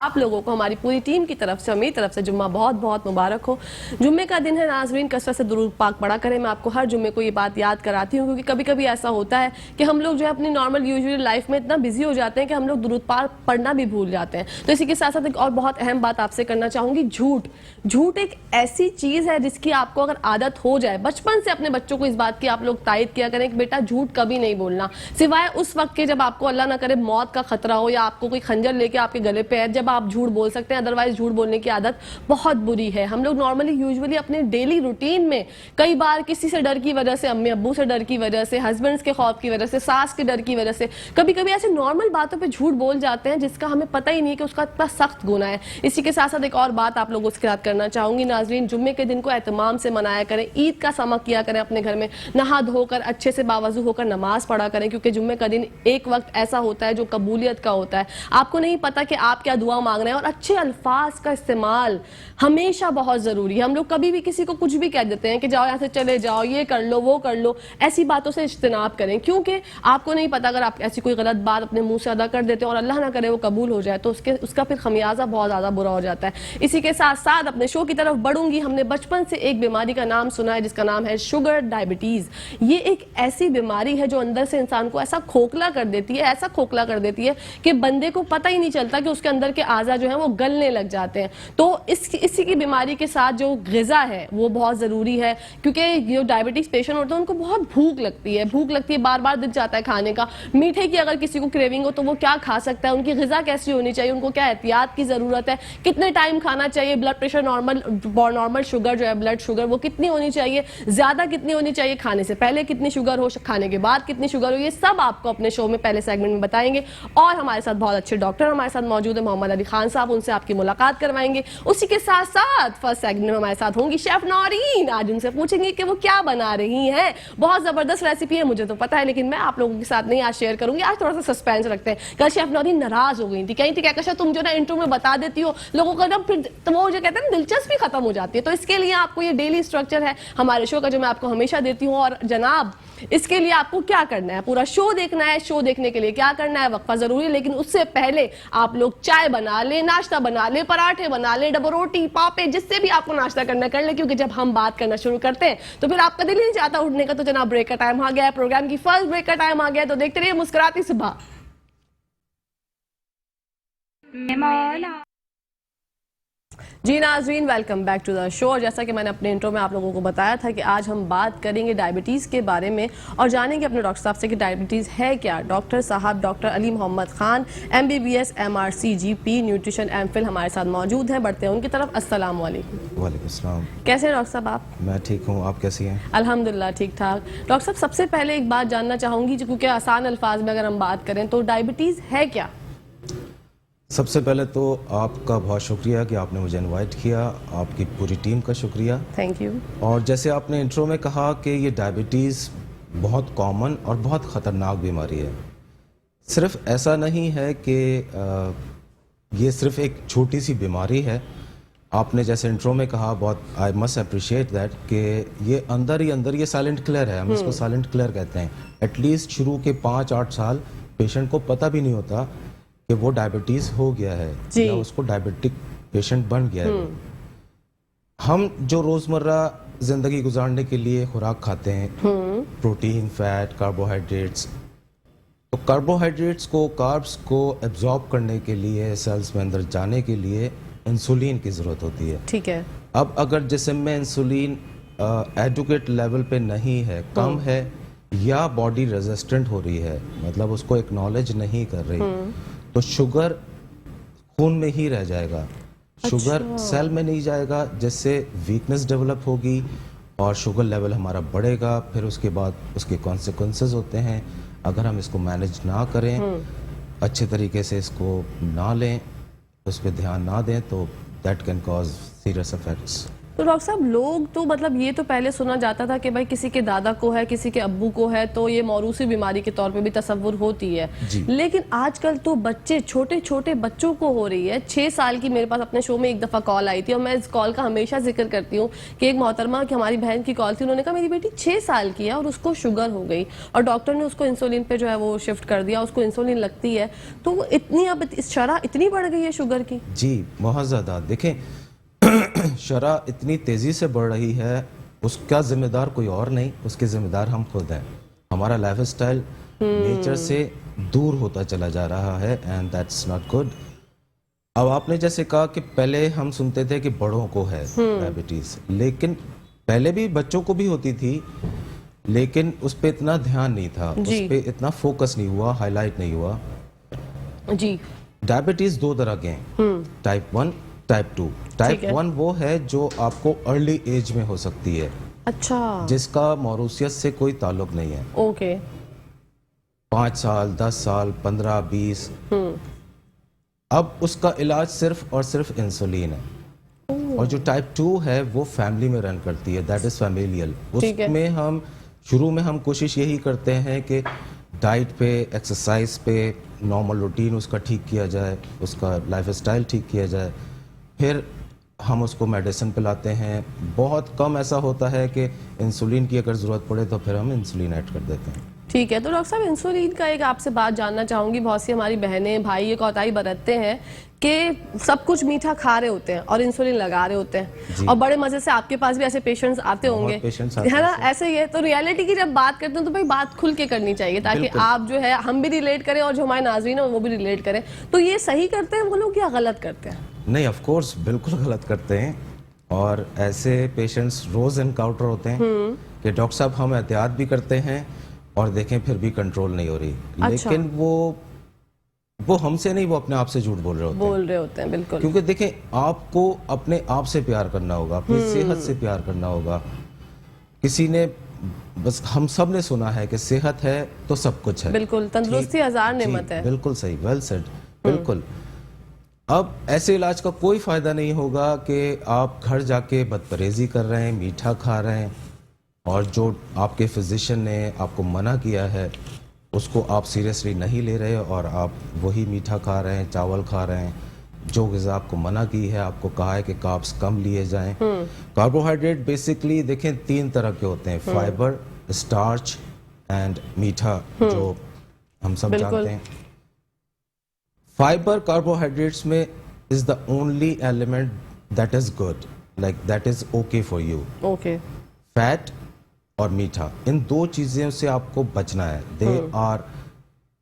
आप लोगों को हमारी पूरी टीम की तरफ से और मेरी तरफ से जुम्मा बहुत बहुत मुबारक हो। जुम्मे का दिन है नाजरीन, कसरत से दुरूद पाक पढ़ा करें। मैं आपको हर जुम्मे को ये बात याद कराती हूँ क्योंकि कभी कभी ऐसा होता है कि हम लोग जो है अपनी नॉर्मल यूजुअल लाइफ में इतना बिजी हो जाते हैं कि हम लोग दुरूद पाक पढ़ना भी भूल जाते हैं। तो इसी के साथ साथ एक और बहुत अहम बात आपसे करना चाहूँगी, झूठ एक ऐसी चीज़ है जिसकी आपको अगर आदत हो जाए, बचपन से अपने बच्चों को इस बात की आप लोग तायद किया करें कि बेटा झूठ कभी नहीं बोलना, सिवाय उस वक्त के जब आपको अल्लाह ना करे मौत का खतरा हो या आपको कोई खंजर लेके आपके गले पे है, जब आप झूठ बोल सकते हैं। अदरवाइज झूठ बोलने की आदत बहुत बुरी है। हम लोग नॉर्मली यूजुअली अपने डेली रूटीन में कई बार किसी से डर की वजह से, अम्मी अब्बू से डर की वजह से, हस्बैंड्स के खौफ की वजह से, सास के डर की वजह से कभी कभी ऐसे नॉर्मल बातों पे झूठ बोल जाते हैं जिसका हमें पता ही नहीं कि उसका इतना सख्त गुनाह है। इसी के साथ साथ एक और बात आप लोगों से याद करना चाहूंगी नाजरीन, जुम्मे के दिन को एहतमाम से मनाया करें, ईद का समा किया करें अपने घर में, नहा धोकर अच्छे से बावजू होकर नमाज पढ़ा करें क्योंकि जुम्मे का दिन एक वक्त ऐसा होता है जो कबूलियत का होता है। आपको नहीं पता कि आप क्या दुआ मांग रहे हैं और अच्छे अल्फाज का इस्तेमाल हमेशा बहुत जरूरी है। हम लोग कभी भी किसी को कुछ भी कह देते हैं कि जाओ यहाँ से चले जाओ, ये कर लो वो कर लो, ऐसी बातों से इज्तनाब करें क्योंकि आपको नहीं पता अगर आप ऐसी कोई गलत बात अपने मुंह से अदा कर देते हैं और अल्लाह ना करे वो कबूल हो जाए तो उसका फिर खमियाजा बहुत ज्यादा बुरा हो जाता है। इसी के साथ साथ अपने शो की तरफ बढ़ूंगी। हमने बचपन से एक बीमारी का नाम सुना है जिसका नाम है शुगर डायबिटीज। ये एक ऐसी बीमारी है जो अंदर से इंसान को ऐसा खोखला कर देती है, ऐसा खोखला कर देती है कि बंदे को पता ही नहीं चलता कि उसके अंदर के आज़ा जो है वो गलने लग जाते हैं। तो इसी की बीमारी के साथ जो ग़िज़ा है वो बहुत ज़रूरी है क्योंकि जो डायबिटीज़ पेशेंट होते हैं उनको बहुत भूख लगती है, बार बार दिल चाहता है खाने का। मीठे की अगर किसी को क्रेविंग हो तो वो क्या खा सकता है, उनकी ग़िज़ा कैसी होनी चाहिए, उनको क्या एहतियात की ज़रूरत है, कितने टाइम खाना चाहिए, ब्लड प्रेशर नॉर्मल शुगर जो है ब्लड शुगर वो कितनी होनी चाहिए, ज़्यादा कितनी होनी चाहिए, खाने से पहले कितनी शुगर हो, खाने के बाद कितनी शुगर हो, ये सब आपको अपने शो में पहले सेगमेंट में बताएंगे। और हमारे साथ बहुत अच्छे डॉक्टर हमारे साथ मौजूद है, मोहम्मद अली खान साहब, उनसे आपकी मुलाकात करवाएंगे। उसी के साथ साथ फर्स्ट सेगमेंट में हमारे साथ होंगी शेफ नौरीन। आज उनसे पूछेंगे कि वो क्या बना रही हैं। बहुत जबरदस्त रेसिपी है, मुझे तो पता है, लेकिन मैं आप लोगों के साथ नहीं आज शेयर करूंगी। आज थोड़ा सा सस्पेंस रखते हैं। कल शेफ नौरीन नाराज हो गई थी, कहीं थी क्या कशा तुम जो ना इंट्रो में बता देती हो लोगों को ना, फिर तो वो जो कहते हैं दिलचस्पी खत्म हो जाती है। तो इसके लिए आपको ये डेली स्ट्रक्चर है हमारे शो का जो मैं आपको हमेशा देती हूँ। और जनाब इसके लिए आपको क्या करना है, पूरा शो देखना है। शो देखने के लिए क्या करना है, वक्फा जरूरी है, लेकिन उससे पहले आप लोग चाय बना ले, नाश्ता बना ले, पराठे बना ले, डबल रोटी, पापे, जिससे भी आपको नाश्ता करना कर ले, क्योंकि जब हम बात करना शुरू करते हैं तो फिर आपका दिल ही नहीं चाहता उठने का। तो जनाब ब्रेक का टाइम आ गया है, प्रोग्राम की फर्स्ट ब्रेक का टाइम आ गया है, तो देखते रहिए मुस्कुराती सुबह। जी नाज़रीन, welcome back to the show. जैसा कि मैंने अपने इंट्रो में आप लोगों को बताया था कि आज हम बात करेंगे डायबिटीज़ के बारे में और जानेंगे अपने डॉक्टर साहब से कि डायबिटीज़ है क्या। डॉक्टर साहब doctor Ali Mohammad Khan, MBBS MRC GP nutrition MPhil हमारे साथ मौजूद हैं। बढ़ते हैं उनकी तरफ। अस्सलाम वालेकुम। वालेकुम अस्सलाम। कैसे हैं डॉक्टर साहब आप? मैं ठीक हूँ, आप कैसी हैं? अल्हम्दुलिल्लाह ठीक ठाक। डॉक्टर साहब सबसे पहले एक बात जानना चाहूँगी क्योंकि आसान अल्फाज में अगर हम बात करें तो डायबिटीज़ है क्या? सबसे पहले तो आपका बहुत शुक्रिया कि आपने मुझे इनवाइट किया, आपकी पूरी टीम का शुक्रिया। Thank you. और जैसे आपने इंट्रो में कहा कि ये डायबिटीज़ बहुत कॉमन और बहुत ख़तरनाक बीमारी है। सिर्फ ऐसा नहीं है कि ये सिर्फ एक छोटी सी बीमारी है। आपने जैसे इंट्रो में कहा, बहुत आई मस्ट अप्रिशिएट दैट, कि ये अंदर ही अंदर ये साइलेंट किलर है। हम इसको साइलेंट किलर कहते हैं। एटलीस्ट शुरू के 5-8 साल पेशेंट को पता भी नहीं होता कि वो डायबिटीज हो गया है या उसको डायबिटिक पेशेंट बन गया है। हम जो रोजमर्रा जिंदगी गुजारने के लिए खुराक खाते हैं, प्रोटीन, फैट, कार्बोहाइड्रेट्स, तो कार्बोहाइड्रेट्स को, कार्ब्स को एब्जॉर्ब करने के लिए, सेल्स में अंदर जाने के लिए इंसुलिन की जरूरत होती है। ठीक है। अब अगर जिस्म में इंसुलिन एडुकेट लेवल पे नहीं है, कम है, या बॉडी रेजिस्टेंट हो रही है, मतलब उसको एक्नॉलेज नहीं कर रही, तो शुगर खून में ही रह जाएगा। शुगर सेल में नहीं जाएगा, जिससे वीकनेस डेवलप होगी और शुगर लेवल हमारा बढ़ेगा। फिर उसके बाद उसके कॉन्सिक्वेंसेस होते हैं अगर हम इसको मैनेज ना करें, अच्छे तरीके से इसको ना लें, उस पर ध्यान ना दें, तो that can cause serious effects. तो डॉक्टर साहब लोग तो मतलब ये तो पहले सुना जाता था कि भाई किसी के दादा को है, किसी के अब्बू को है, तो ये मौरूसी बीमारी के तौर पे भी तस्वुर होती है। लेकिन आजकल तो बच्चे, छोटे छोटे बच्चों को हो रही है। 6 साल की मेरे पास अपने शो में एक दफा कॉल आई थी और मैं इस कॉल का हमेशा जिक्र करती हूँ कि एक मोहतरमा की हमारी बहन की कॉल थी, उन्होंने कहा मेरी बेटी 6 साल की है और उसको शुगर हो गई और डॉक्टर ने उसको इंसुलिन पे जो है वो शिफ्ट कर दिया, उसको इंसुलिन लगती है। तो वो इतनी अब शरह इतनी बढ़ गई है शुगर की। जी बहुत ज़्यादा। देखें शरह इतनी तेज़ी से बढ़ रही है, उसका जिम्मेदार कोई और नहीं, उसके जिम्मेदार हम खुद हैं। हमारा लाइफस्टाइल नेचर से दूर होता चला जा रहा है एंड दैट्स नॉट गुड। अब आपने जैसे कहा कि पहले हम सुनते थे कि बड़ों को है डायबिटीज, लेकिन पहले भी बच्चों को भी होती थी, लेकिन उस पर इतना ध्यान नहीं था, उस पर इतना फोकस नहीं हुआ, हाईलाइट नहीं हुआ। जी डायबिटीज 2 तरह के हैं, टाइप 1, टाइप 2। टाइप 1 वो है जो आपको अर्ली एज में हो सकती है, अच्छा, जिसका मौरूसियत से कोई ताल्लुक नहीं है। ओके। 5 साल, 10 साल, 15, 20। अब उसका इलाज सिर्फ और सिर्फ इंसुलिन है। और जो टाइप 2 है वो फैमिली में रन करती है, दैट इज फैमिलियल। उसमें हम शुरू में हम कोशिश यही करते हैं कि डाइट पे, एक्सरसाइज पे, नॉर्मल रूटीन उसका ठीक किया जाए, उसका लाइफस्टाइल ठीक किया जाए, फिर हम उसको मेडिसिन पिलाते हैं। बहुत कम ऐसा होता है कि इंसुलिन की अगर ज़रूरत पड़े तो फिर हम इंसुलिन ऐड कर देते हैं। ठीक है। तो डॉक्टर साहब इंसुलिन का एक आपसे बात जानना चाहूंगी। बहुत सी हमारी बहनें भाई ये कोताही बरतते हैं कि सब कुछ मीठा खा रहे होते हैं और इंसुलिन लगा रहे होते हैं, और बड़े मजे से आपके पास भी ऐसे पेशेंट्स आते होंगे, है ना? ऐसे ही है। तो रियलिटी की जब बात करते हैं तो भाई बात खुल के करनी चाहिए, ताकि आप जो है हम भी रिलेट करें और जो हमारे नाज़रीन है वो भी रिलेट करें। तो ये सही करते हैं वो लोग या गलत करते हैं? नहीं, ऑफ कोर्स बिल्कुल गलत करते हैं, और ऐसे पेशेंट्स रोज एनकाउंटर होते हैं कि डॉक्टर साहब हम एहतियात भी करते हैं और देखें फिर भी कंट्रोल नहीं हो रही। अच्छा। लेकिन वो हमसे नहीं, वो अपने आप से झूठ बोल रहे होते हैं। बिल्कुल। क्योंकि देखें, आपको अपने आप से प्यार करना होगा, अपनी सेहत से प्यार करना होगा। किसी ने, बस हम सब ने सुना है कि सेहत है तो सब कुछ है। बिल्कुल, तंदुरुस्ती हजार नेमत है। बिल्कुल सही, वेल सेड, बिल्कुल। अब ऐसे इलाज का कोई फायदा नहीं होगा कि आप घर जाके बदपरहेजी कर रहे हैं, मीठा खा रहे हैं, और जो आपके फिजिशियन ने आपको मना किया है उसको आप सीरियसली नहीं ले रहे, और आप वही मीठा खा रहे हैं, चावल खा रहे हैं। जो ग़िज़ा आपको मना की है, आपको कहा है कि कार्ब्स कम लिए जाएं। कार्बोहाइड्रेट बेसिकली देखें 3 तरह के होते हैं, फाइबर, स्टार्च एंड मीठा, जो हम सब जानते हैं। फाइबर कार्बोहाइड्रेट्स में is the only element that is good, like that is okay for you. Okay. Fat और मीठा, इन 2 चीज़ों से आपको बचना है। दे आर,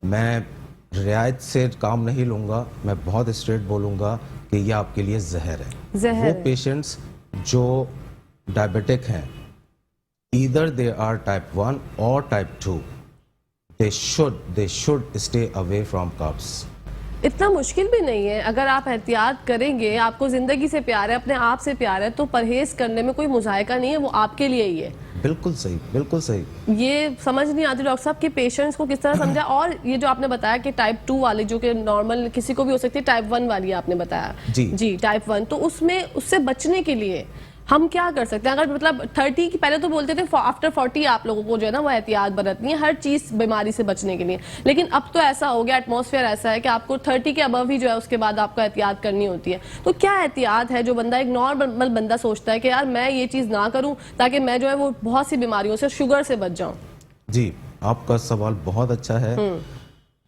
मैं रियायत से काम नहीं लूँगा, मैं बहुत स्ट्रेट बोलूँगा कि ये आपके लिए जहर है। वो पेशेंट्स जो डायबिटिक हैं, ईदर दे आर टाइप 1 और type 2, they should stay away from carbs. इतना मुश्किल भी नहीं है, अगर आप एहतियात करेंगे, आपको जिंदगी से प्यार है, अपने आप से प्यार है, तो परहेज करने में कोई मुजाहिका नहीं है, वो आपके लिए ही है। बिल्कुल सही, बिल्कुल सही। ये समझ नहीं आती डॉक्टर साहब कि पेशेंट्स को किस तरह समझा। और ये जो आपने बताया कि टाइप 2 वाले, जो कि नॉर्मल किसी को भी हो सकती है, टाइप 1 वाली आपने बताया जी टाइप 1, तो उसमें उससे बचने के लिए हम क्या कर सकते हैं? अगर मतलब 30 की, पहले तो बोलते थे आफ्टर 40 आप लोगों को जो है ना वो एहतियात बरतनी है हर चीज बीमारी से बचने के लिए, लेकिन अब तो ऐसा हो गया, एटमॉस्फेयर ऐसा है कि आपको 30 के अबव ही जो है उसके बाद आपको एहतियात करनी होती है। तो क्या एहतियात है जो बंदा, एक नॉर्मल बंदा सोचता है कि यार मैं ये चीज ना करूं ताकि मैं जो है वो बहुत सी बीमारियों से, शुगर से बच जाऊं? जी, आपका सवाल बहुत अच्छा है।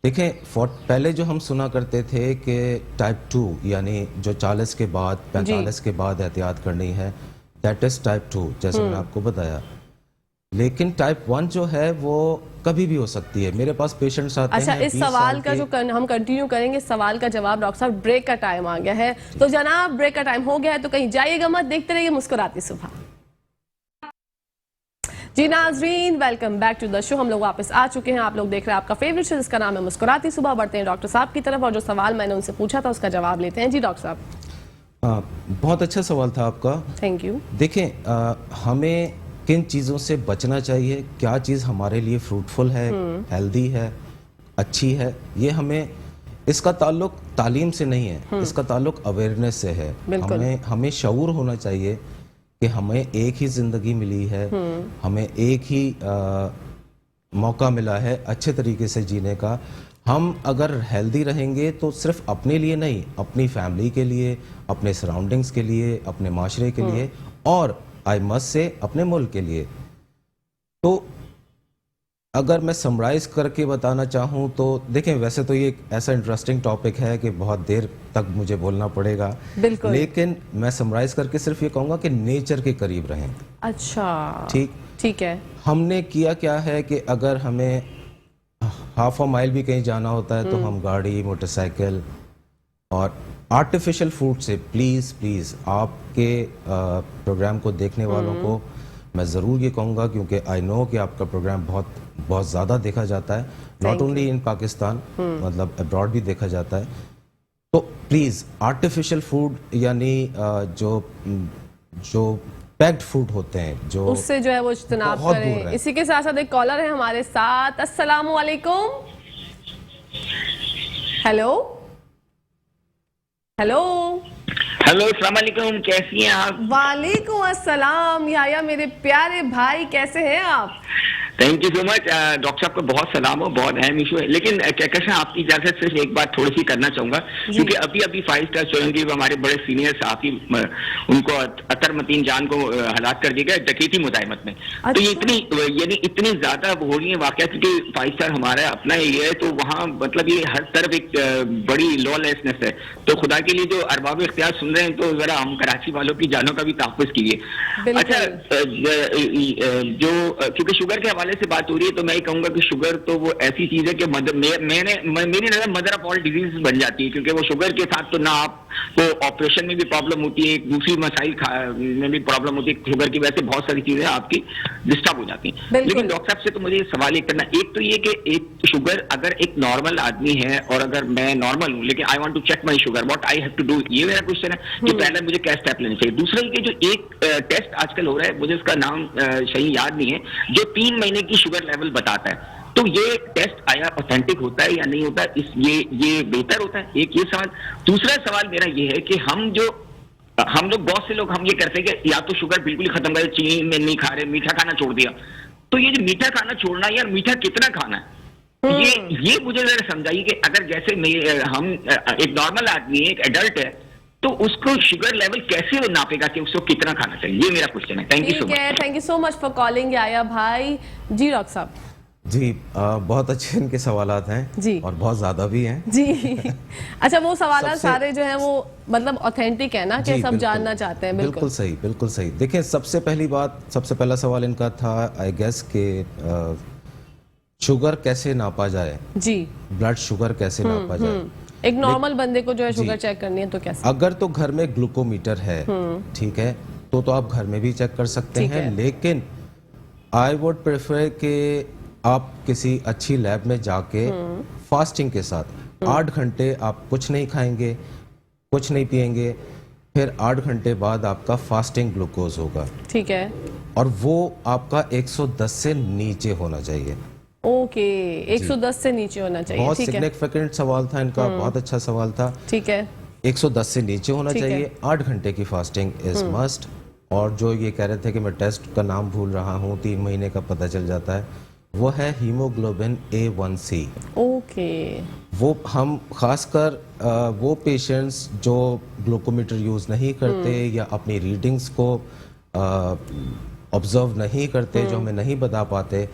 देखें, पहले जो हम सुना करते थे कि टाइप 2 यानी जो 40 के बाद, 45 के बाद एहतियात करनी है, दैट इज टाइप 2, जैसे मैंने आपको बताया। लेकिन टाइप 1 जो है वो कभी भी हो सकती है। मेरे पास पेशेंट्स आते हैं। अच्छा, इस सवाल का जो हम कंटिन्यू करेंगे, इस सवाल का जवाब डॉक्टर साहब, ब्रेक का टाइम आ गया है। तो जनाब ब्रेक का टाइम हो गया है, तो कहीं जाइएगा मत, देखते रहिए मुस्कुराती सुबह। जी नाजरीन, welcome back to the show. हम लोग वापस आ चुके हैं, आप लोग देख रहे हैं आपका फेवरेट शो जिसका नाम है मुस्कुराती सुबह। बढ़ते हैं डॉक्टर साहब की तरफ, और जो सवाल मैंने उनसे पूछा था उसका जवाब लेते हैं। जी डॉक्टर साहब। बहुत अच्छा सवाल था आपका, थैंक यू। देखें, हमें किन चीज़ों से बचना चाहिए, क्या चीज़ हमारे लिए फ्रूटफुल है, हेल्दी है, अच्छी है, ये हमें, इसका ताल्लुक तालीम से नहीं है, इसका ताल्लुक अवेयरनेस से है। हमें शऊर होना चाहिए कि हमें एक ही जिंदगी मिली है, हमें एक ही मौका मिला है अच्छे तरीके से जीने का। हम अगर हेल्दी रहेंगे तो सिर्फ अपने लिए नहीं, अपनी फैमिली के लिए, अपने सराउंडिंग्स के लिए, अपने माशरे के लिए, और आई मस्ट से अपने मुल्क के लिए। तो अगर मैं समराइज करके बताना चाहूँ तो देखें, वैसे तो ये एक ऐसा इंटरेस्टिंग टॉपिक है कि बहुत देर तक मुझे बोलना पड़ेगा, बिल्कुल। लेकिन मैं समराइज करके सिर्फ ये कहूँगा कि नेचर के करीब रहें। अच्छा, ठीक है। हमने किया क्या है कि अगर हमें हाफ अ माइल भी कहीं जाना होता है तो हम गाड़ी, मोटरसाइकिल और आर्टिफिशियल फूड से प्लीज़ आपके प्रोग्राम को देखने वालों को मैं ज़रूर ये कहूँगा, क्योंकि आई नो कि आपका प्रोग्राम बहुत ज़्यादा देखा जाता है, नॉट ओनली इन पाकिस्तान, मतलब अब्रॉड भी देखा जाता है। तो प्लीज़ आर्टिफिशियल फूड यानी जो पैक्ड फूड होते हैं, जो उससे जो है वो इज्तनाब बहुत दूर करें। है। इसी के साथ साथ एक कॉलर है हमारे साथ। अस्सलामु अलैकुम। हेलो हेलो हेलो, अस्सलाम वालेकुम, कैसी हैं आप? वालेकुम अस्सलाम। याया मेरे प्यारे भाई, कैसे हैं आप? Thank you so much. Doctor साहब को बहुत सलाम हो, बहुत अहम इशू है। लेकिन कहकशां, आपकी इजाजत से एक बात थोड़ी सी करना चाहूंगा, क्योंकि अभी 5 स्टार चौरंगीर हमारे बड़े सीनियर साथी, उनको अतर मतीन जान को हलाक कर दिया गया डकैती मुदायमत में। अच्छा? तो ये इतनी ज्यादा हो रही है वाकया, क्योंकि 5 स्टार हमारा अपना एरिया है, तो वहाँ मतलब ये हर तरफ एक बड़ी लॉलेसनेस है। तो खुदा के लिए जो अरबाब इख्तियार सुन रहे हैं, तो जरा हम कराची वालों की जानों का भी तहफ़्फ़ुज़ कीजिए। अच्छा, क्योंकि शुगर के हवाले से बात हो रही है, तो मैं ये कहूंगा कि शुगर तो वो ऐसी चीज है कि मेरी नजर मदर ऑफ ऑल डिजीज बन जाती है, क्योंकि वो शुगर के साथ तो ना आपको ऑपरेशन में भी प्रॉब्लम होती है, दूसरी मसाइल में भी प्रॉब्लम होती है, शुगर की वजह से बहुत सारी चीजें आपकी डिस्टर्ब हो जाती हैं। लेकिन डॉक्टर साहब से तो मुझे सवाल ये करना, एक तो ये कि एक शुगर अगर एक नॉर्मल आदमी है और अगर मैं नॉर्मल हूँ, लेकिन I want to check my sugar, what I have to do, ये मेरा क्वेश्चन है कि पहले मुझे क्या स्टेप लेने चाहिए। दूसरा ये जो एक टेस्ट आजकल हो रहा है, मुझे उसका नाम सही याद नहीं है, जो 3 महीने की शुगर लेवल बताता है, तो ये टेस्ट आया ऑथेंटिक होता है या नहीं होता, ये बेहतर होता है? एक ये सवाल। दूसरा सवाल मेरा ये है कि हम लोग बहुत से लोग हम ये करते हैं कि या तो शुगर बिल्कुल ही खत्म कर, चीनी में नहीं खा रहे, मीठा खाना छोड़ दिया। तो ये जो मीठा खाना छोड़ना, यार मीठा कितना खाना है, ये मुझे जरा समझाइए कि अगर जैसे हम एक नॉर्मल आदमी है, एक एडल्ट है, तो उसको शुगर लेवल कैसे वो नापेगा कि उसको कितना खाना चाहिए? ये मेरा क्वेश्चन है। Thank you so much. Thank you so much for calling याया भाई। जी डॉक्टर साहब। जी, बहुत अच्छे इनके सवालात हैं जी, और बहुत ज्यादा भी हैं जी। अच्छा, वो सवालात सारे जो हैं वो मतलब ऑथेंटिक है ना, कि सब जानना चाहते हैं? बिल्कुल सही, बिल्कुल सही। देखिए, सबसे पहला सवाल इनका था, आई गेस, के शुगर कैसे नापा जाए, जी, ब्लड शुगर कैसे नापा जाए। एक नॉर्मल बंदे को जो है शुगर चेक करनी है तो कैसे? अगर तो घर में ग्लूकोमीटर है, ठीक है, तो आप घर में भी चेक कर सकते हैं, लेकिन आई वुड प्रेफर कि आप किसी अच्छी लैब में जाके फास्टिंग के साथ 8 घंटे आप कुछ नहीं खाएंगे, कुछ नहीं पिएंगे, फिर 8 घंटे बाद आपका फास्टिंग ग्लूकोज होगा, ठीक है, और वो आपका 110 से नीचे होना चाहिए। ओके, 110 से नीचे होना चाहिए। बहुत ठीक है, सिग्निफिकेंट सवाल था इनका, बहुत अच्छा सवाल था। ठीक है, 110 से नीचे होना चाहिए, 8 घंटे की फास्टिंग इज मस्ट। और जो ये कह रहे थे कि मैं टेस्ट का नाम भूल रहा हूँ, 3 महीने का पता चल जाता है, वो है हीमोग्लोबिन A1C। ओके। वो हम खासकर वो पेशेंट्स जो ग्लूकोमीटर यूज़ नहीं करते या अपनी रीडिंग्स को ऑब्जर्व नहीं करते, जो हमें नहीं बता पाते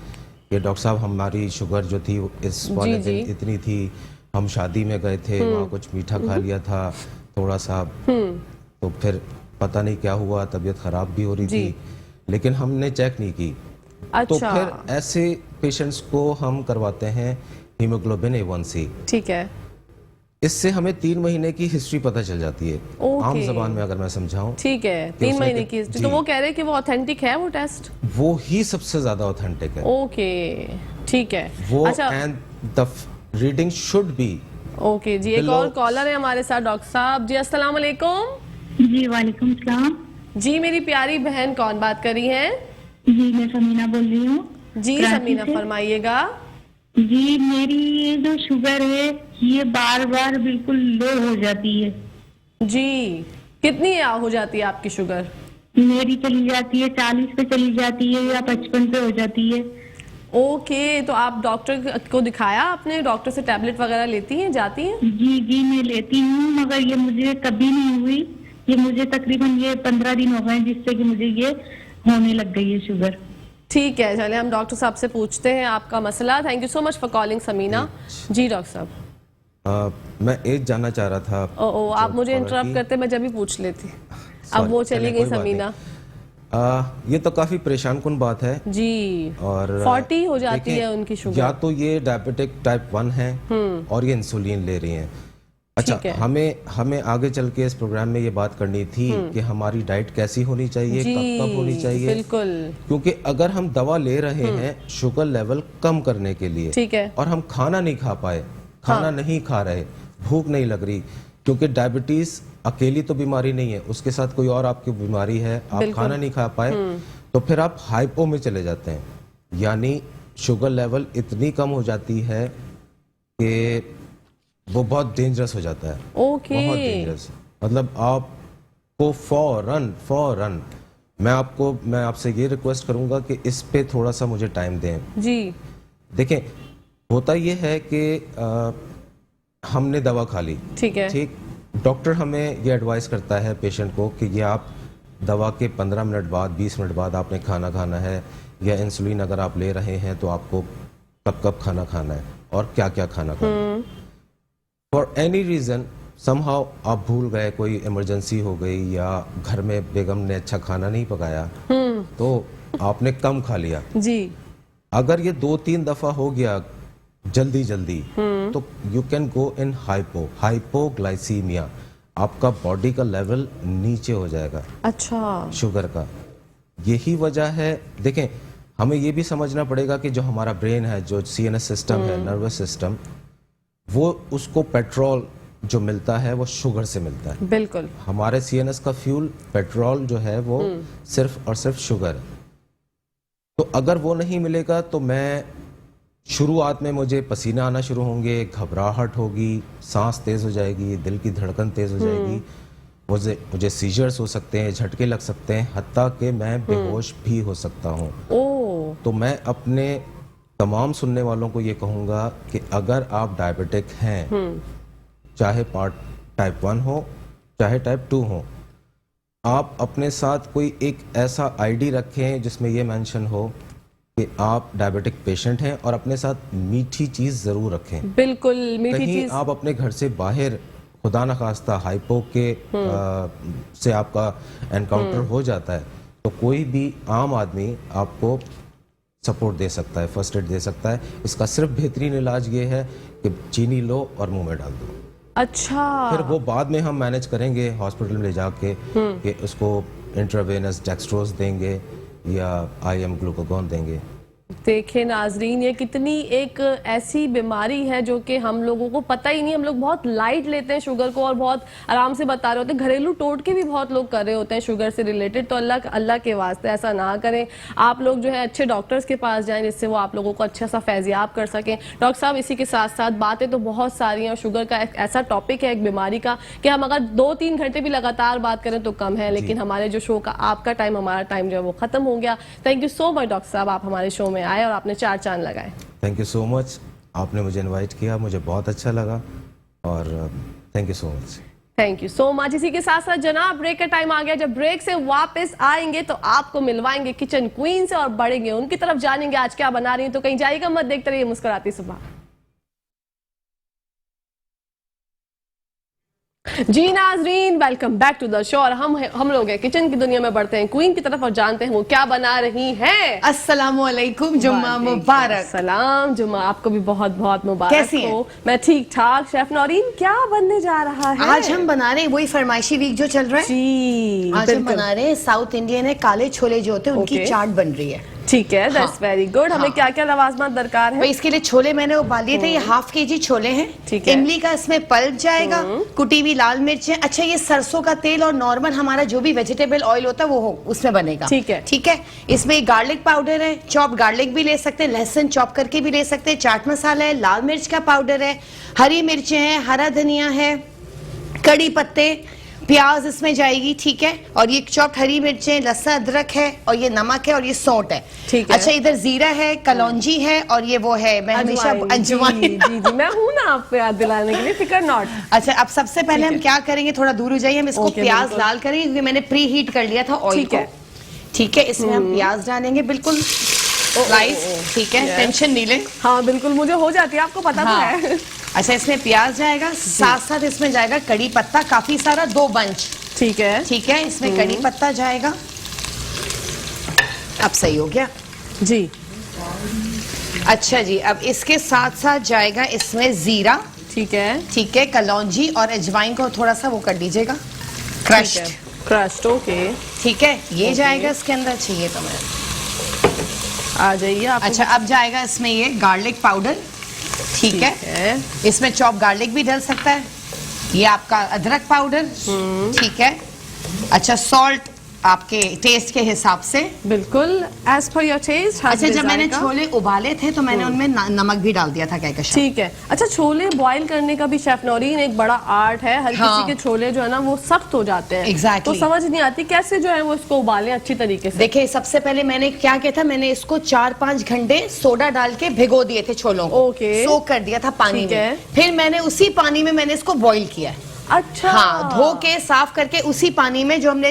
कि डॉक्टर साहब हमारी शुगर जो थी इस वाले दिन इतनी थी, हम शादी में गए थे, वहाँ कुछ मीठा खा लिया था थोड़ा सा, तो फिर पता नहीं क्या हुआ, तबीयत खराब भी हो रही थी, लेकिन हमने चेक नहीं की। अच्छा। तो फिर ऐसे पेशेंट्स को हम करवाते हैं हीमोग्लोबिन A1C। ठीक है, इससे हमें 3 महीने की हिस्ट्री पता चल जाती है, आम जबान में अगर मैं समझाऊं। ठीक है, 3 महीने की हिस्ट्री। तो वो कह रहे हैं कि वो ऑथेंटिक है वो टेस्ट? वो ही सबसे ज्यादा ऑथेंटिक है। ओके, ठीक है। वो अच्छा, and the reading should be. Okay जी, एक और कॉलर है हमारे साथ डॉक्टर साहब। जी अस्सलाम वालेकुम। जी वालेकुम सलाम। जी मेरी प्यारी बहन, कौन बात कर रही हैं? जी मैं समीना बोल रही हूँ। जी समीना, फरमाइएगा। जी मेरी ये जो शुगर है ये बार बार बिल्कुल लो हो जाती है। जी, कितनी हो जाती है आपकी शुगर? मेरी चली जाती है 40 पे चली जाती है या 55 पे हो जाती है। ओके, तो आप डॉक्टर को दिखाया आपने? डॉक्टर से टैबलेट वगैरह लेती हैं, जाती हैं? जी जी मैं लेती हूँ, मगर ये मुझे कभी नहीं हुई। ये मुझे तकरीबन ये 15 दिन हो गए जिससे कि मुझे ये होने लग गई है शुगर। ठीक है, चलिए हम डॉक्टर साहब से पूछते हैं आपका मसला। Thank you so much for calling Samina. जी डॉक्टर साहब। मैं एज जानना चाह रहा था। ओ आप मुझे इंटरप्ट करते, मैं जब भी पूछ लेती। अब वो चली गई समीना। ये तो काफी परेशान कुन बात है जी। और 40 हो जाती देखें, है उनकी शुगर। या तो ये डायबिटिक टाइप 1 है और ये इंसुलिन ले रही हैं। अच्छा, ठीक है। हमें आगे चल के इस प्रोग्राम में ये बात करनी थी कि हमारी डाइट कैसी होनी चाहिए, जी, कब होनी चाहिए। बिल्कुल। क्योंकि अगर हम दवा ले रहे हैं शुगर लेवल कम करने के लिए, ठीक है, और हम खाना नहीं खा पाए, खाना नहीं खा रहे, भूख नहीं लग रही, क्योंकि डायबिटीज अकेली तो बीमारी नहीं है, उसके साथ कोई और आपकी बीमारी है, आप खाना नहीं खा पाए, तो फिर आप हाइपो में चले जाते हैं, यानी शुगर लेवल इतनी कम हो जाती है कि वो बहुत डेंजरस हो जाता है। ओके। बहुत डेंजरस, मतलब आपको फौरन मैं आपसे ये रिक्वेस्ट करूंगा कि इस पे थोड़ा सा मुझे टाइम दें। जी। देखें, होता ये है कि हमने दवा खा ली, ठीक है, ठीक, डॉक्टर हमें ये एडवाइस करता है पेशेंट को कि ये आप दवा के 15 मिनट बाद, 20 मिनट बाद आपने खाना खाना है, या इंसुलिन अगर आप ले रहे हैं तो आपको कब कब खाना खाना है और क्या क्या खाना खाना है। फॉर एनी रीजन समहाउ आप भूल गए, कोई इमरजेंसी हो गई, या घर में बेगम ने अच्छा खाना नहीं पकाया, तो आपने कम खा लिया। जी। अगर ये 2-3 दफा हो गया जल्दी तो you can go in hypoglycaemia, आपका बॉडी का लेवल नीचे हो जाएगा अच्छा, शुगर का। यही वजह है। देखें, हमें ये भी समझना पड़ेगा कि जो हमारा ब्रेन है, जो सीएनएस सिस्टम है, नर्वस सिस्टम, वो उसको पेट्रोल जो मिलता है वो शुगर से मिलता है। बिल्कुल। हमारे सीएनएस का फ्यूल पेट्रोल जो है वो सिर्फ और सिर्फ शुगर है। तो अगर वो नहीं मिलेगा तो मैं शुरुआत में मुझे पसीना आना शुरू होंगे, घबराहट होगी, सांस तेज हो जाएगी, दिल की धड़कन तेज हो जाएगी, मुझे सीजर्स हो सकते हैं, झटके लग सकते हैं, हत्ता कि मैं बेहोश भी हो सकता हूँ। तो मैं अपने तमाम सुनने वालों को ये कहूँगा कि अगर आप डायबिटिक हैं, चाहे टाइप 1 हो चाहे टाइप 2 हो, आप अपने साथ कोई एक ऐसा आईडी रखें जिसमें ये मेंशन हो कि आप डायबिटिक पेशेंट हैं, और अपने साथ मीठी चीज जरूर रखें। बिल्कुल, मीठी कहीं चीज। आप अपने घर से बाहर खुदा न खास्ता हाइपो के से आपका एनकाउंटर हो जाता है, तो कोई भी आम आदमी आपको सपोर्ट दे सकता है, फर्स्ट एड दे सकता है। इसका सिर्फ बेहतरीन इलाज ये है कि चीनी लो और मुंह में डाल दो। अच्छा। फिर वो बाद में हम मैनेज करेंगे हॉस्पिटल में ले जाके कि उसको इंट्रावेनस डेक्सट्रोज देंगे या आईएम ग्लूकागॉन देंगे। देखिए नाजरीन, ये कितनी एक ऐसी बीमारी है जो कि हम लोगों को पता ही नहीं। हम लोग बहुत लाइट लेते हैं शुगर को और बहुत आराम से बता रहे होते हैं। घरेलू टोटके भी बहुत लोग कर रहे होते हैं शुगर से रिलेटेड। तो अल्लाह के वास्ते ऐसा ना करें। आप लोग जो है अच्छे डॉक्टर्स के पास जाएं जिससे वो आप लोगों को अच्छा सा फैजियाब कर सकें। डॉक्टर साहब, इसी के साथ साथ बातें तो बहुत सारी हैं। शुगर का एक ऐसा टॉपिक है, एक बीमारी का, कि हम अगर 2-3 घंटे भी लगातार बात करें तो कम है। लेकिन हमारे जो शो का आपका टाइम, हमारा टाइम जो है वो खत्म हो गया। Thank you so much doctor साहब, आप हमारे शो में आए और आपने 4 चांद लगाए। थैंक यू सो मच, आपने मुझे इनवाइट किया, मुझे बहुत अच्छा लगा, और thank you so much. Thank you so much. इसी के साथ साथ जनाब ब्रेक का टाइम आ गया। जब ब्रेक से वापस आएंगे तो आपको मिलवाएंगे किचन क्वीन से और बढ़ेंगे उनकी तरफ, जानेंगे आज क्या बना रही हैं। तो कहीं जाइएगा मत, देखते रहिए मुस्कुराती सुबह। जी नाजरीन, welcome back to the show. और हम लोग हैं किचन की दुनिया में, बढ़ते हैं क्वीन की तरफ और जानते हैं वो क्या बना रही हैं। अस्सलामुअलैकुम, जुम्मा मुबारक। सलाम, जुम्मा आपको भी बहुत बहुत मुबारक कैसी हो। मैं ठीक ठाक। शेफ नौरीन, क्या बनने जा रहा है? आज हम बना रहे हैं वही फरमाइशी वीक जो चल रहा है। जी, आज हम बना रहे हैं साउथ इंडियन है, काले छोले जो होते हैं उनकी Okay. चाट बन रही है। ठीक है, दैट्स वेरी गुड। हमें क्या क्या लवाजमात दरकार है? भाई इसके लिए छोले मैंने उबाल लिए थे, ये 1/2 kg छोले हैं। ठीक है। इमली का इसमें पल्प जाएगा, कुटी हुई लाल मिर्च है। अच्छा, ये सरसों का तेल और नॉर्मल हमारा जो भी वेजिटेबल ऑयल होता है वो हो उसमें बनेगा। ठीक है। ठीक है। इसमें गार्लिक पाउडर है, चॉप गार्लिक भी ले सकते हैं, लहसुन चॉप करके भी ले सकते हैं, चाट मसाला है, लाल मिर्च का पाउडर है, हरी मिर्चें हैं, हरा धनिया है, कड़ी पत्ते, प्याज इसमें जाएगी, ठीक है, और ये चॉप्ड हरी मिर्चें, लहसुन, अदरक है, और ये नमक है, और ये सौंठ है। ठीक है। अच्छा, इधर जीरा है, कलौंजी है, और ये वो है, मैं हमेशा अजवाइन। जी जी, मैं हूँ ना आपको याद दिलाने के लिए, फिकर नॉट। अच्छा, अब सबसे पहले हम क्या करेंगे, थोड़ा दूर हो जाइए, हम इसको ओके, प्याज बिल्कुल। लाल करेंगे क्योंकि मैंने प्री हीट कर लिया था ऑयल ठीक को। है। ठीक है, इसमें हम प्याज डालेंगे, बिल्कुल स्लाइस, ठीक है, टेंशन नहीं ले। हाँ बिल्कुल, मुझे हो जाती है, आपको पता हाँ। तो है। अच्छा, इसमें प्याज जाएगा, साथ साथ इसमें जाएगा कड़ी पत्ता, काफी सारा, 2 बंच। ठीक है। ठीक है, इसमें कड़ी पत्ता जाएगा। अब सही हो गया जी। अच्छा जी, अब इसके साथ साथ जाएगा इसमें जीरा, ठीक है। ठीक है, कलौंजी और अजवाइन को थोड़ा सा वो कर दीजिएगा, क्रश्ड। Crust, okay. ठीक है, ये जाएगा इसके अंदर, चाहिए तो मैं आ जाइए आप। अच्छा, अब जाएगा इसमें ये गार्लिक पाउडर, ठीक है, इसमें चॉप गार्लिक भी डल सकता है, ये आपका अदरक पाउडर, ठीक है। अच्छा, सॉल्ट आपके टेस्ट के हिसाब से, बिल्कुल एज पर योर टेस्ट। अच्छा, जब मैंने छोले उबाले थे तो मैंने उनमें नमक भी डाल दिया था, कहकशां। ठीक है। अच्छा, छोले बॉईल करने का भी शेफ नौरीन एक बड़ा आर्ट है। हर हाँ। किसी के छोले जो है ना वो सख्त हो जाते हैं। Exactly। तो समझ नहीं आती कैसे जो है वो इसको उबालें अच्छी तरीके से। देखिए, सबसे पहले मैंने क्या किया था, मैंने इसको 4-5 घंटे सोडा डाल के भिगो दिए थे छोलों को, ओके। सोक कर दिया था पानी ठीक है। में, फिर मैंने उसी पानी में मैंने इसको बॉईल किया है। अच्छा। हाँ, धो के साफ करके उसी पानी में जो हमने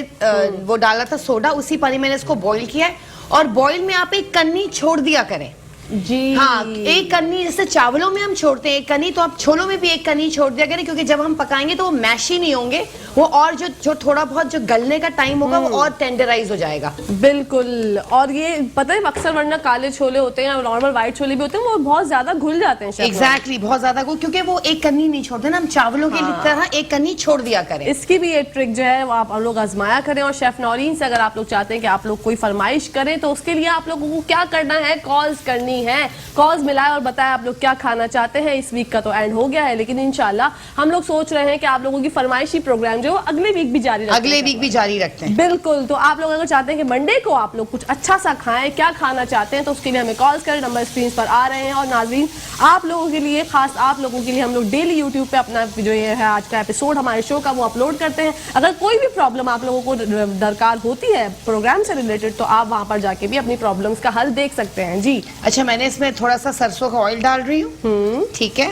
वो डाला था सोडा, उसी पानी में मैंने इसको बॉईल किया है। और बॉईल में आप एक कन्नी छोड़ दिया करें। जी। हाँ, एक कन्नी, जैसे चावलों में हम छोड़ते हैं एक कन्नी, तो आप छोलों में भी एक कन्नी छोड़ दिया करें, क्योंकि जब हम पकाएंगे तो वो मैशी नहीं होंगे, वो और जो थोड़ा बहुत जो गलने का टाइम होगा वो और टेंडराइज हो जाएगा। बिल्कुल। और ये पता है अक्सर वरना काले छोले होते हैं, नॉर्मल व्हाइट छोले भी होते हैं, वो बहुत ज्यादा घुल जाते हैं। एग्जैक्टली, बहुत ज्यादा को, क्योंकि वो एक कन्नी नहीं छोड़ते ना, हम चावलों की तरह एक कन्नी छोड़ दिया करें। इसकी भी एक ट्रिक जो है वो आप लोग आजमाया करें। और शेफ नौरीन से अगर आप लोग चाहते हैं कि आप लोग कोई फरमाइश करें तो उसके लिए आप लोगों को क्या करना है, कॉल्स करनी है। कॉल्स मिलाए और बताएं आप लोग क्या खाना चाहते हैं। इस वीक का तो एंड हो गया है, लेकिन इंशाल्लाह हम लोग सोच रहे हैं कि आप लोगों की फरमाइशी प्रोग्राम जो अगले वीक भी जारी रखते हैं। अगले वीक भी जारी रखते हैं। बिल्कुल। तो आप लोग अगर चाहते हैं कि मंडे को आप लोग कुछ अच्छा सा खाएं, क्या खाना चाहते हैं, तो उसके लिए हमें कॉल्स करें, नंबर स्क्रीन पर आ रहे हैं। और नाज़रीन, आप लोगों के लिए, खास आप लोगों के लिए, हम लोग डेली यूट्यूब पे अपना जो ये है आज का एपिसोड हमारे शो का वो अपलोड करते हैं। अगर कोई भी प्रॉब्लम आप लोगों को दरकार होती है प्रोग्राम से रिलेटेड, तो आप वहां पर जाके भी अपनी प्रॉब्लम्स का हल देख सकते हैं। जी। अच्छा, मैंने इसमें थोड़ा सा सरसों का ऑयल डाल रही हूँ, ठीक है,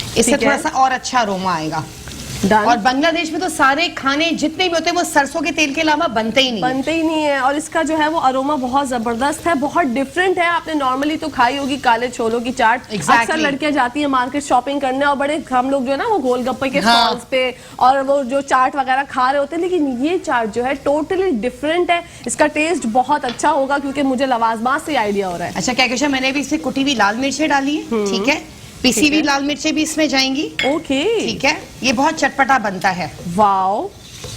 इससे ठीक है। थोड़ा सा और अच्छा अरोमा आएगा। डन। और बांग्लादेश में तो सारे खाने जितने भी होते हैं वो सरसों के तेल के अलावा बनते ही नहीं। बनते ही नहीं है। और इसका जो है वो अरोमा बहुत जबरदस्त है, बहुत डिफरेंट है। आपने नॉर्मली तो खाई होगी काले छोलों की चाट। Exactly। अक्सर लड़कियां जाती है मार्केट शॉपिंग करने और बड़े हम लोग जो है ना वो गोलगप्पे के हाँ। स्टॉल्स पे और वो जो चाट वगैरह खा रहे होते हैं, लेकिन ये चाट जो है टोटली डिफरेंट है। इसका टेस्ट बहुत अच्छा होगा क्योंकि मुझे लवाजमा से आइडिया हो रहा है। अच्छा, कहकशां, मैंने भी इसमें कुटी हुई लाल मिर्चें डाली है, ठीक है, पिसी हुई लाल मिर्चें भी इसमें जाएंगी, ओके। ठीक है, ये बहुत चटपटा बनता है। वाओ।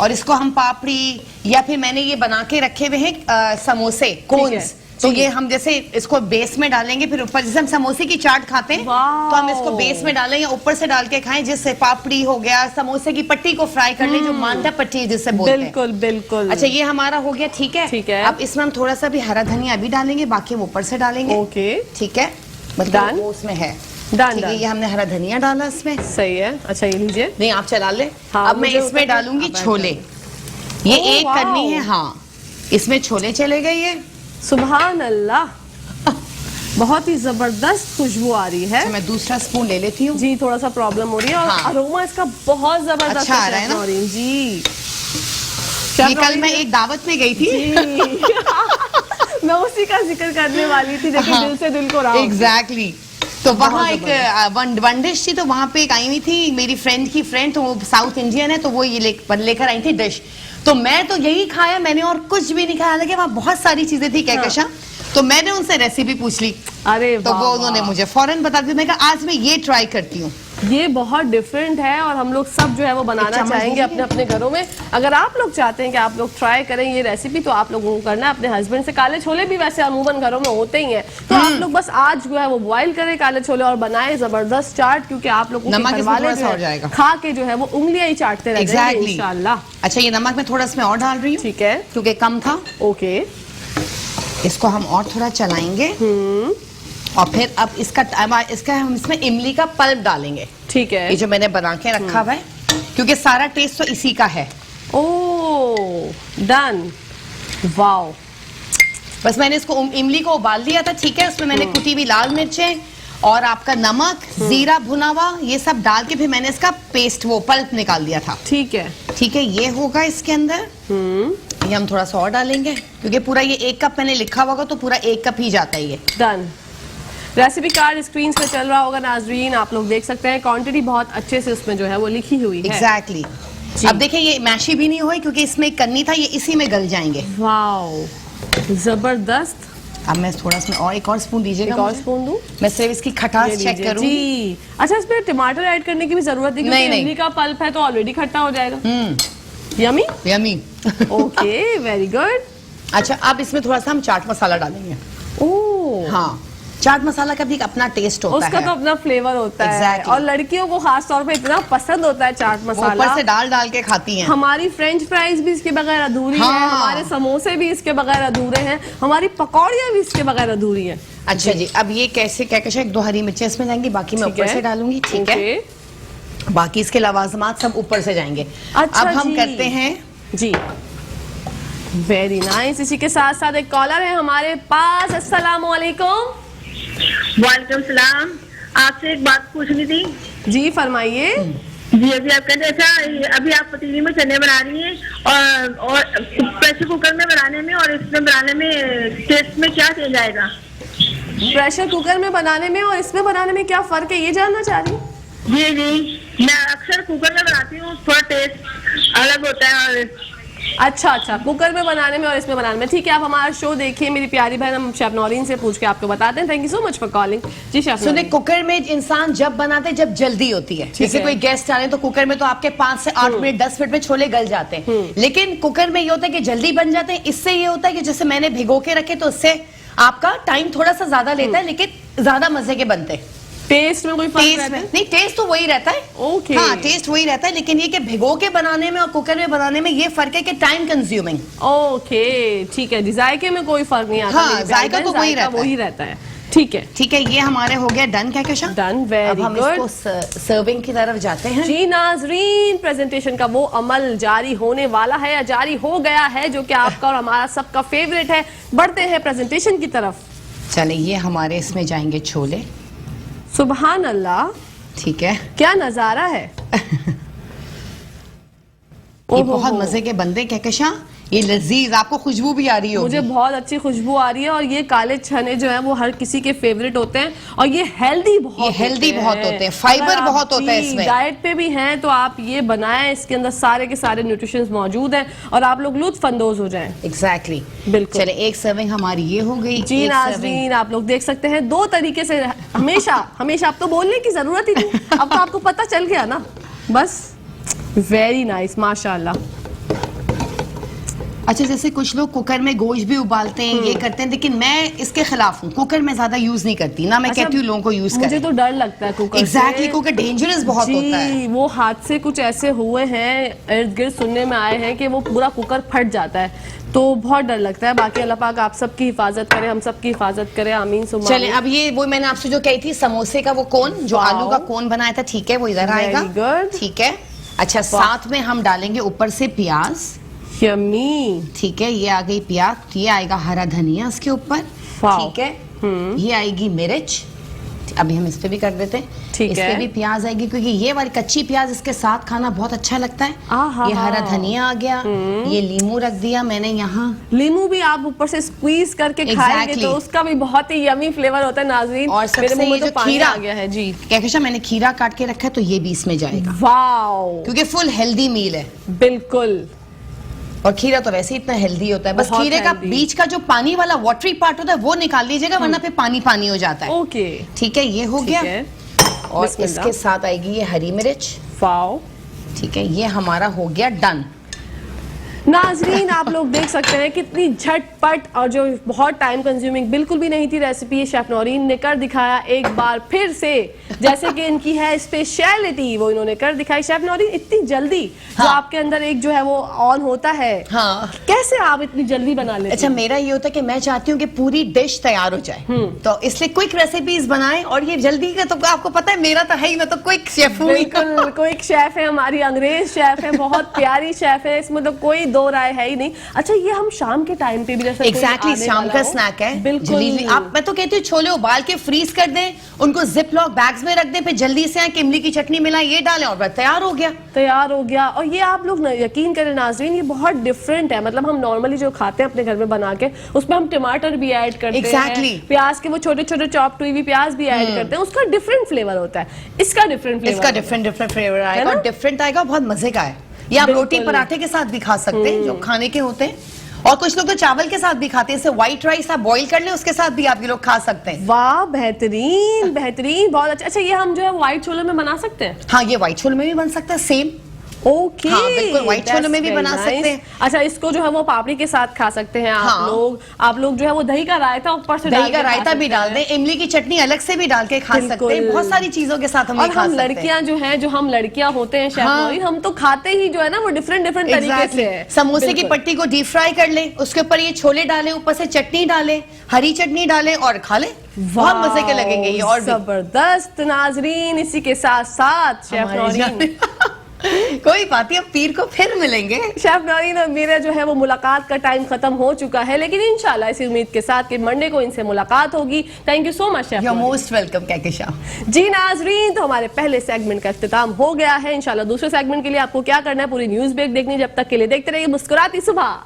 और इसको हम पापड़ी या फिर मैंने ये बना के रखे हुए हैं समोसे, कोन्स, तो ये हम जैसे इसको बेस में डालेंगे, फिर ऊपर जैसे हम समोसे की चाट खाते हैं वाओ। तो हम इसको बेस में डालें या ऊपर से डाल के खाएं, जिससे पापड़ी हो गया, समोसे की पट्टी को फ्राई कर ले, जो मांडा पट्टी जिससे बोलते हैं। बिल्कुल बिल्कुल। अच्छा, ये हमारा हो गया, ठीक है। ठीक है। अब इसमें हम थोड़ा सा भी हरा धनिया अभी डालेंगे, बाकी हम ऊपर से डालेंगे, ओके। ठीक है, मतलब Done? वो उसमें है, Done, ठीक है। done। ये हमने हरा धनिया डाला इसमें, सही है। अच्छा, ये लीजिए। नहीं आप चला ले। हाँ, अब मैं मुझे इसमें ऊपर- डालूंगी अब छोले, ये ओह, एक वाओ। करनी है, हाँ, इसमें छोले चले गए ये। सुभान अल्लाह, बहुत ही जबरदस्त खुशबू आ रही है। अच्छा, मैं दूसरा स्पून ले लेती हूँ। जी, थोड़ा सा प्रॉब्लम हो रही है और हाँ। अरोमा इसका बहुत जबरदस्त अच्छा आ रहा है ना? नौरीन जी। ये कल मैं एक दावत में गई थी, मैं उसी का जिक्र करने वाली थी, देखिए हाँ। दिल से दिल को राह। एग्जैक्टली। तो वहाँ बहुत एक वन डिश थी, तो वहाँ पे एक आई हुई थी मेरी फ्रेंड की फ्रेंड, तो वो साउथ इंडियन है, तो वो ये लेकर आई थी डिश, तो मैं तो यही खाया मैंने और कुछ भी नहीं खाया, हालांकि वहाँ बहुत सारी चीजें थी कहकशां। तो मैंने उनसे रेसिपी पूछ ली, अरे तो वाह, वो उन्होंने मुझे फौरन बता दिया। मैं कहा आज मैं ये ट्राई करती हूँ। ये बहुत डिफरेंट है और हम लोग सब जो है वो बनाना चम्मच चाहेंगे दीजिए। अपने अपने घरों में। अगर आप लोग चाहते हैं कि आप लोग ट्राई करें ये रेसिपी, तो आप लोगों को करना है अपने हस्बैंड से। काले छोले भी वैसे अमूमन घरों में होते ही हैं, तो आप लोग बस आज जो है वो बॉईल करें काले छोले और बनाए जबरदस्त चाट, क्योंकि आप लोगों के नमक घर इसमें वाले थोड़ा जो सा है और जाएगा। खा के जो है वो उंगलियां ही चाटते रह जाएंगे Exactly। इंशाल्लाह। अच्छा, ये नमक मैं थोड़ा इसमें और डाल रही हूँ, ठीक है, क्योंकि कम था। ओके। इसको हम और थोड़ा चलाएंगे और फिर अब इसका हम इसमें इमली का पल्प डालेंगे, ठीक है। ये जो मैंने बना के रखा हुआ है, क्योंकि सारा टेस्ट तो इसी का है। ओ डन, वाओ। बस मैंने इसको इमली को उबाल दिया था, ठीक है। उसमें मैंने कुटी हुई लाल मिर्चें और आपका नमक, जीरा भुना हुआ, ये सब डाल के फिर मैंने इसका पेस्ट, वो पल्प निकाल दिया था। ठीक है, ठीक है, ये होगा इसके अंदर। ये हम थोड़ा सा और डालेंगे क्योंकि पूरा ये 1 कप मैंने लिखा होगा तो पूरा 1 कप ही जाता है ये। डन। रेसिपी कार्ड स्क्रीन पे चल रहा होगा नाजरीन, आप लोग देख सकते हैं। क्वांटिटी बहुत अच्छे से उसमें जो है वो लिखी हुई है। एग्जैक्टली। अब देखिए ये मैशी भी नहीं हुई क्योंकि इसमें कन्नी था, ये इसी में गल जाएंगे। वाओ, जबरदस्त। अब मैं थोड़ा इसमें और एक और स्पून दीजिएगा। एक और मुझे। स्पून दूं? मैं सिर्फ इसकी खटास ये चेक लीजिए। करूंगी। जी, अच्छा इसमें टमाटर ऐड करने की भी जरूरत नहीं नहीं, क्योंकि नहीं। इमली का पल्प है तो ऑलरेडी खट्टा हो जाएगा। Yummy. Yummy. Okay, very good. अच्छा, अब इसमें थोड़ा सा हम चाट मसाला डालेंगे। ओह, हाँ, चाट मसाला का भी अपना टेस्ट होता उसका है। तो अपना फ्लेवर होता है। Exactly. और लड़कियों को खास तौर पे इतना पसंद होता है चाट वो मसाला। ऊपर से डाल के खाती हैं। हमारी फ्रेंच फ्राइज भी इसके बगैर अधूरी हाँ। है, हमारे समोसे भी इसके बगैर अधूरे हैं, हमारी पकौड़ियाँ भी इसके बगैर अधूरी है। अच्छा जी, अब ये कैसे क्या कैसे 1-2 हरी मिर्चें इसमें जाएंगी, बाकी मैं ठीक ऊपर है। से डालूंगी, ठीक है। ओके। बाकी इसके लवाजमात सब ऊपर से जाएंगे। अच्छा अब हम जी। करते हैं, जी, वेरी नाइस। इसी के साथ साथ एक कॉलर है हमारे पास। अस्सलाम वालेकुम। वालेकुम सलाम। आपसे एक बात पूछनी थी। जी फरमाइए। जी, अभी आप कहते अच्छा, अभी आप पतीली में चने बना रही हैं और प्रेशर कुकर में बनाने में और इसमें बनाने में टेस्ट में क्या चेंज आएगा? प्रेशर कुकर में बनाने में और इसमें बनाने में क्या फर्क है, ये जानना चाह रही हूँ? जी जी, मैं अक्सर कुकर में बनाती हूँ, थोड़ा टेस्ट अलग होता है। और अच्छा, कुकर में बनाने में और इसमें बनाने में। ठीक है, आप हमारा शो देखिए मेरी प्यारी बहन, हम शेफ नौरीन से पूछ के आपको बताते हैं। Thank you so much for calling. जी शेफ सुने, नौरीन। कुकर में इंसान जब बनाते जब जल्दी होती है, जैसे है। कोई गेस्ट आ रहे हैं तो कुकर में तो आपके 5 से 8 मिनट 10 मिनट में छोले गल जाते हैं, लेकिन कुकर में ये होता है कि जल्दी बन जाते हैं। इससे ये होता है कि जैसे मैंने भिगो के रखे तो उससे आपका टाइम थोड़ा सा ज्यादा लेता है, लेकिन ज्यादा मजे के बनते हैं। टेस्ट में कोई फर्क टेस्ट रहता में है? नहीं, टेस्ट तो वही रहता है। ओके। हाँ, टेस्ट वही रहता है, लेकिन ये कि भिगो के बनाने में और कुकर में बनाने में ये फर्क है कि टाइम कंज्यूमिंग। ओके, ठीक है। जायके में कोई फर्क नहीं आता। हाँ, मेरी प्यारी जायका बहन, तो वही जायका रहता है। वही रहता है। ठीक है, ठीक है, ये हमारे हो गया डन। क्या कैशा? डन, अब वेरी हम गुड। इसको सर्विंग की तरफ जाते हैं। जी नाजरीन, प्रेजेंटेशन का वो अमल जारी होने वाला है या जारी हो गया है जो कि आपका और हमारा सबका फेवरेट है। बढ़ते हैं प्रेजेंटेशन की तरफ। चले, ये हमारे इसमें जाएंगे छोले। सुबहान अल्लाह, ठीक है। क्या नजारा है। ये बहुत मजे के बनते हैं कहकशा, ये लजीज, आपको खुशबू भी आ रही होगी। मुझे बहुत अच्छी खुशबू आ रही है और ये काले चने जो है वो हर किसी के फेवरेट होते हैं और ये हेल्दी बहुत होते हैं, फाइबर बहुत होता है इसमें। डाइट पे भी हैं तो आप ये बनाएं, इसके अंदर सारे के सारे न्यूट्रिशंस मौजूद हैं और आप लोग लुत्फ अंदोज हो जाएं। एग्जैक्टली, बिल्कुल। चले, एक सर्विंग हमारी ये हो गई। जी एक नाज़रीन, आप लोग देख सकते हैं 2 तरीके से हमेशा हमेशा, अब तो बोलने की जरूरत ही नहीं, अब तो आपको पता चल गया ना। बस वेरी नाइस, माशाल्लाह। अच्छा, जैसे कुछ लोग कुकर में गोश्त भी उबालते हैं, ये करते हैं, लेकिन मैं इसके खिलाफ हूँ। कुकर में ज्यादा यूज नहीं करती ना, मैं कहती हूँ लोगों को यूज मुझे करें। तो डर लगता है कुकर से। एग्जैक्टली, कुकर डेंजरस बहुत होता है। जी, वो हादसे कुछ ऐसे हुए हैं, इर्द गिर्द सुनने में आए हैं कि वो पूरा कुकर फट जाता है, तो बहुत डर लगता है। बाकी अल्लाह पाक आप सबकी हिफाजत करे, हम सबकी हिफाजत करे, आमीन सुम्मा चले, अब ये वो मैंने आपसे जो कही थी समोसे का वो कोन, जो वाओ। आलू का कोन बनाया था, ठीक है, वो इधर Very आएगा। good। ठीक है। अच्छा, साथ में हम डालेंगे ऊपर से प्याज। यम्मी। ठीक है, ये आ गई प्याज, ये आएगा हरा धनिया इसके ऊपर। वाओ। ठीक है, ये आएगी मिर्च। अभी हम इस पे भी कर देते हैं। ठीक इस है। पे भी प्याज आएगी क्योंकि ये वाली कच्ची प्याज इसके साथ खाना बहुत अच्छा लगता है। आहा। ये हरा धनिया आ गया, ये लीमू रख दिया मैंने यहाँ। लीमू भी आप ऊपर से स्क्वीज करके खाएंगे Exactly। तो उसका भी बहुत ही यमी फ्लेवर होता है नाज़रीन। और मेरे सबसे मुंह में ये तो जो पानी खीरा आ गया है। जी, कहकशा, मैंने खीरा काट के रखा है तो ये भी इसमें जाएगा वाओ, क्योंकि फुल हेल्दी मील है। बिल्कुल। और खीरा तो वैसे ही इतना हेल्दी होता है, बस बहुत खीरे का healthy। बीच का जो पानी वाला वाटरी पार्ट होता है वो निकाल लीजिएगा, वरना फिर पानी पानी हो जाता है। ओके, ठीक है, ये हो ठीक गया। है। और बिस्मिल्लाह। इसके साथ आएगी ये हरी मिर्च। वाओ, ठीक है, ये हमारा हो गया डन। नाजरीन आप लोग देख सकते हैं कितनी झटपट और जो बहुत टाइम कंज्यूमिंग बिल्कुल भी नहीं थी रेसिपी शेफ नौरीन ने कर दिखाया एक बार फिर से, जैसे कि इनकी है स्पेशलिटी वो इन्होंने कर दिखाई। शेफ नौरीन इतनी जल्दी जो आपके अंदर एक जो है वो ऑन होता है, हाँ। कैसे आप इतनी जल्दी बना लेते हैं? अच्छा, मेरा ये होता है कि मैं चाहती हूँ कि पूरी डिश तैयार हो जाए, तो इसलिए क्विक रेसिपीज बनाएं। और ये जल्दी का तो आपको पता है मेरा तो है ही, मैं तो क्विक शेफ हूँ। बिल्कुल क्विक शेफ है हमारी, अंग्रेज शेफ है, बहुत प्यारी शेफ है, इसमें तो कोई दो राय है ही नहीं। अच्छा, ये हम शाम के टाइम पे भी जैसे एग्जैक्टली शाम का स्नैक है। बिल्कुल आप, मैं तो कहती हूँ छोले उबाल के फ्रीज कर दें, उनको जिप लॉक बैग्स में रख दें, फिर जल्दी से इमली की चटनी मिलाएं, ये डालें और बस तैयार हो गया। तैयार हो गया। और ये आप लोग यकीन करें नाजरीन, ये बहुत डिफरेंट है। मतलब हम नॉर्मली जो खाते हैं अपने घर में बना के, उसमें हम टमाटर भी ऐड करते हैं, प्याज के वो छोटे छोटे चॉप्ड हुई प्याज भी ऐड करते हैं, उसका डिफरेंट फ्लेवर होता है। इसका डिफरेंट फ्लेवर आएगा और डिफरेंट आएगा, बहुत मजे का है। ये आप रोटी पराठे के साथ भी खा सकते हैं, जो खाने के होते हैं, और कुछ लोग तो चावल के साथ भी खाते हैं। व्हाइट राइस आप बॉईल कर लें, उसके साथ भी आप ये लोग खा सकते हैं। वाह, बेहतरीन बेहतरीन, बहुत अच्छा। अच्छा, ये हम जो है व्हाइट छोले में बना सकते हैं? हाँ, ये व्हाइट छोले में भी बन सकता है, सेम। ओके, हाँ, बिल्कुल व्हाइट छोले में भी बना सकते हैं। अच्छा, इसको जो है वो पापड़ी के साथ खा सकते हैं आप लोग जो है वो दही का रायता ऊपर से दही का रायता भी डाल दें, इमली की चटनी अलग से भी डाल के खा सकते हैं, बहुत सारी चीजों के साथ हम खा सकते हैं। लड़कियां जो है, जो हम लड़कियां होते हैं शेफ, हम तो खाते ही जो है ना वो डिफरेंट तरीके से। समोसे की पट्टी को डीप फ्राई कर लें, उसके ऊपर ये छोले डालें, ऊपर से चटनी डालें, हरी चटनी डालें और खा लें, बहुत मजे के लगेंगे ये। और जबरदस्त नाजरीन, इसी के साथ साथ शेफ नौरीन कोई बात नहीं, अब पीर को फिर मिलेंगे। शेफ नौरीन और मेरा जो है वो मुलाकात का टाइम खत्म हो चुका है, लेकिन इंशाल्लाह इसी उम्मीद के साथ कि मंडे को इनसे मुलाकात होगी। Thank you so much chef. You are most welcome कहकेशा जी। नाजरीन, तो हमारे पहले सेगमेंट का इख्तिताम हो गया है। इंशाल्लाह दूसरे सेगमेंट के लिए आपको क्या करना है, पूरी न्यूज ब्रेक देखनी। जब तक के लिए देखते रहिए मुस्कुराती सुबह।